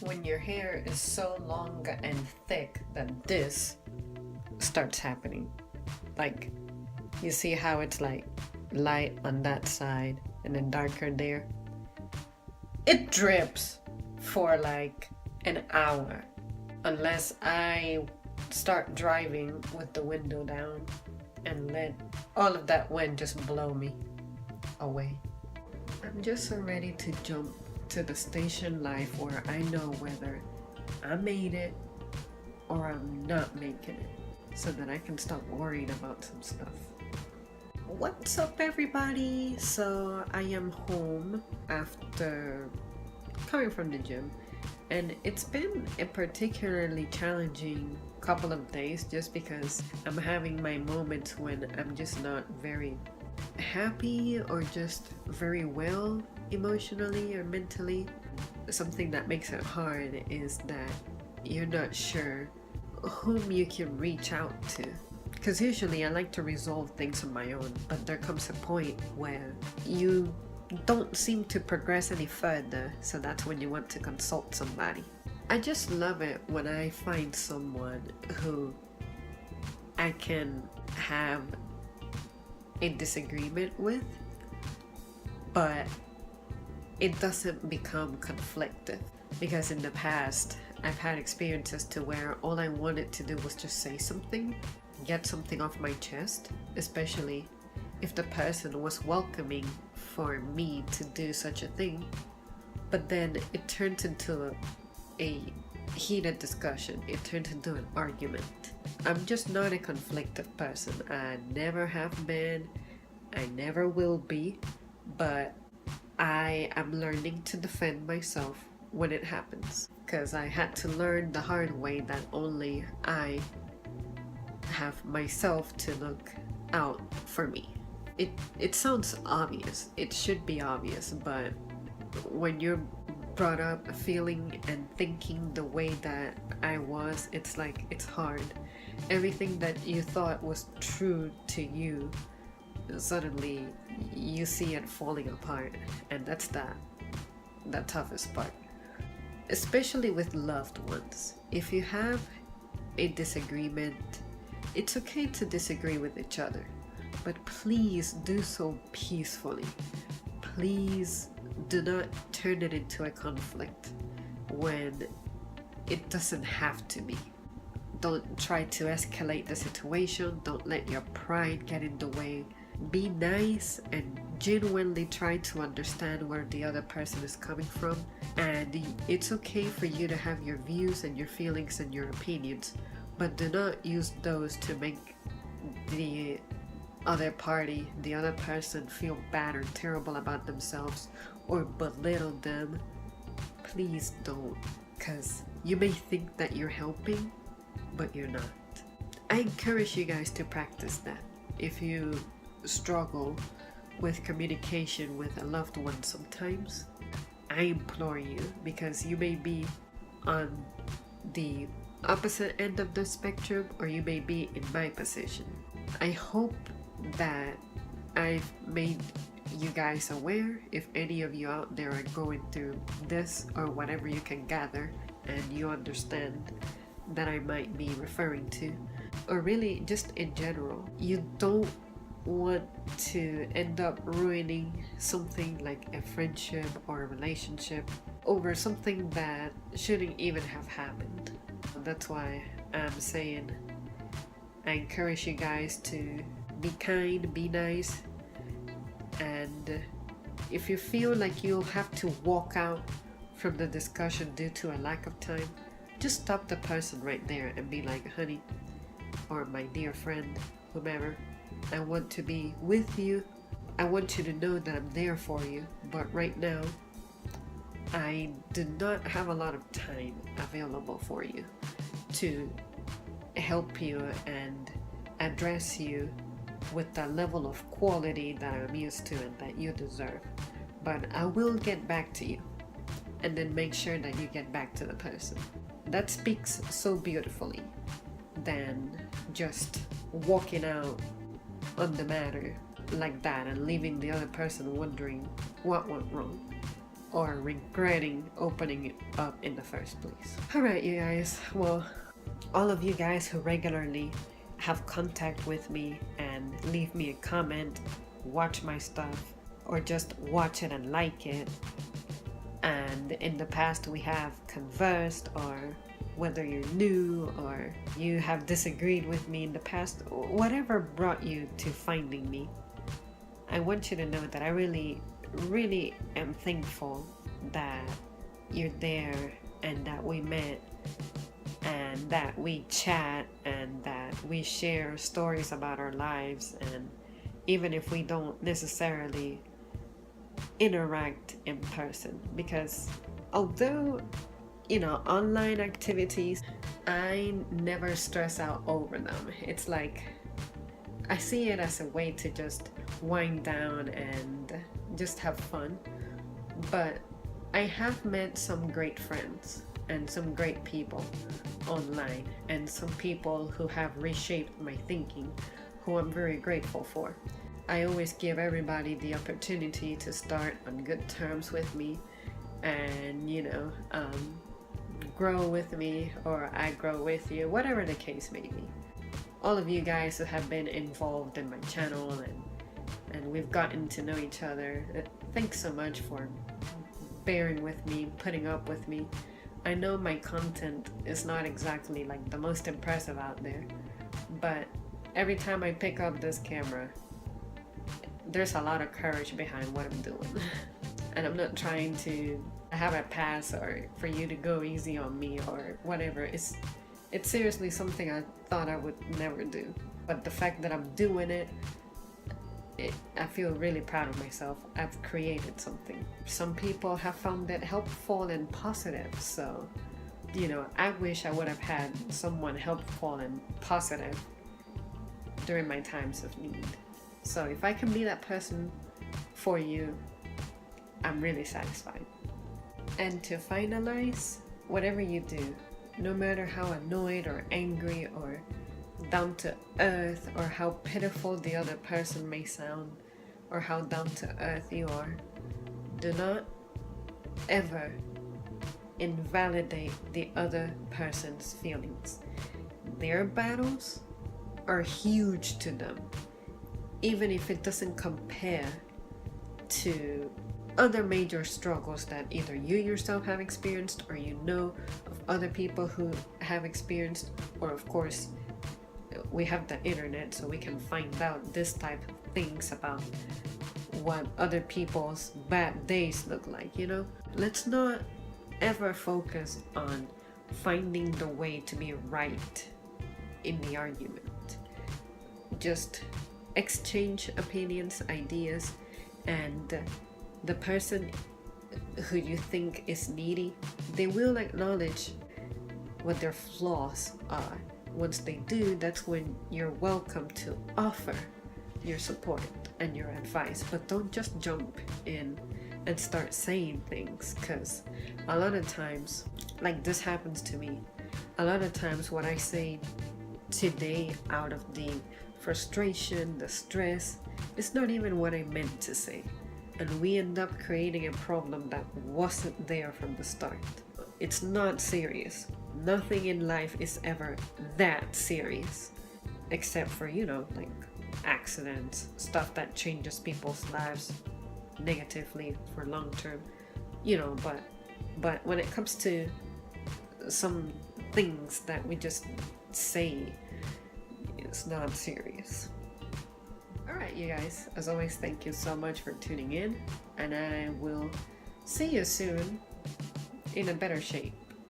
when your hair is so long and thick that this starts happening. Like, you see how it's like light on that side and then darker there? It drips for like an hour unless I start driving with the window down and let all of that wind just blow me away. I'm just so ready to jump to the station life where I know whether I made it or I'm not making it, so that I can stop worrying about some stuff. What's up, everybody? So I am home after coming from the gym, and it's been a particularly challenging couple of days just because I'm having my moments when I'm just not very happy or just very well emotionally or mentally. Something that makes it hard is that you're not sure whom you can reach out to, because usually I like to resolve things on my own, but there comes a point where you don't seem to progress any further, so that's when you want to consult somebody. I just love it when I find someone who I can have a disagreement with, but it doesn't become conflicted. Because in the past, I've had experiences to where all I wanted to do was just say something, get something off my chest, especially if the person was welcoming for me to do such a thing. But then it turns into a heated discussion, it turns into an argument. I'm just not a conflicted person. I never have been, I never will be, but I am learning to defend myself when it happens, because I had to learn the hard way that only I have myself to look out for me. It sounds obvious, it should be obvious, but when you're brought up feeling and thinking the way that I was, it's like it's hard. Everything that you thought was true to you, suddenly you see it falling apart, and that's the toughest part. Especially with loved ones. If you have a disagreement, it's okay to disagree with each other, but please do so peacefully. Please do not turn it into a conflict when it doesn't have to be. Don't try to escalate the situation. Don't let your pride get in the way. Be nice and genuinely try to understand where the other person is coming from. And it's okay for you to have your views and your feelings and your opinions, but do not use those to make the other party, the other person, feel bad or terrible about themselves or belittle them. Please don't, because you may think that you're helping, but you're not. I encourage you guys to practice that. If you struggle with communication with a loved one sometimes, I implore you, because you may be on the opposite end of the spectrum or you may be in my position. I hope that I've made you guys aware, if any of you out there are going through this or whatever you can gather and you understand that I might be referring to, or really just in general. You don't want to end up ruining something like a friendship or a relationship over something that shouldn't even have happened. That's why I'm saying I encourage you guys to be kind, be nice, and if you feel like you'll have to walk out from the discussion due to a lack of time, just stop the person right there and be like, honey, or my dear friend, whomever, I want to be with you. I want you to know that I'm there for you, but right now I do not have a lot of time available for you to help you and address you with the level of quality that I'm used to and that you deserve. But I will get back to you, and then make sure that you get back to the person. That speaks so beautifully than just walking out on the matter like that and leaving the other person wondering what went wrong. or regretting opening it up in the first place. Alright, you guys, well, all of you guys who regularly have contact with me and leave me a comment, watch my stuff, or just watch it and like it, and in the past we have conversed, or whether you're new or you have disagreed with me in the past, whatever brought you to finding me, I want you to know that I really am thankful that you're there and that we met and that we chat and that we share stories about our lives, and even if we don't necessarily interact in person, because although online activities, I never stress out over them. It's like I see it as a way to just wind down and just have fun. But I have met some great friends and some great people online, and some people who have reshaped my thinking, who I'm very grateful for. I always give everybody the opportunity to start on good terms with me and grow with me, or I grow with you, whatever the case may be. All of you guys who have been involved in my channel and we've gotten to know each other, thanks so much for bearing with me, putting up with me. I know my content is not exactly like the most impressive out there, but every time I pick up this camera, there's a lot of courage behind what I'm doing. And I'm not trying to have a pass or for you to go easy on me or whatever. It's seriously something I thought I would never do. But the fact that I'm doing it, I feel really proud of myself. I've created something. Some people have found it helpful and positive. So, I wish I would have had someone helpful and positive during my times of need. So if I can be that person for you, I'm really satisfied. And to finalize, whatever you do, no matter how annoyed or angry or down to earth, or how pitiful the other person may sound, or how down to earth you are, do not ever invalidate the other person's feelings. Their battles are huge to them, even if it doesn't compare to other major struggles that either you yourself have experienced, or of other people who have experienced, or of course we have the internet, so we can find out this type of things about what other people's bad days look like. Let's not ever focus on finding the way to be right in the argument. Just exchange opinions, ideas, and the person who you think is needy, they will acknowledge what their flaws are. Once they do, that's when you're welcome to offer your support and your advice. But don't just jump in and start saying things, because a lot of times, like this happens to me, a lot of times what I say today out of the frustration, the stress, it's not even what I meant to say. And we end up creating a problem that wasn't there from the start. It's not serious. Nothing in life is ever that serious, except for, like accidents, stuff that changes people's lives negatively for long term, but when it comes to some things that we just say, it's not serious. Alright, you guys, as always, thank you so much for tuning in, and I will see you soon in a better shape.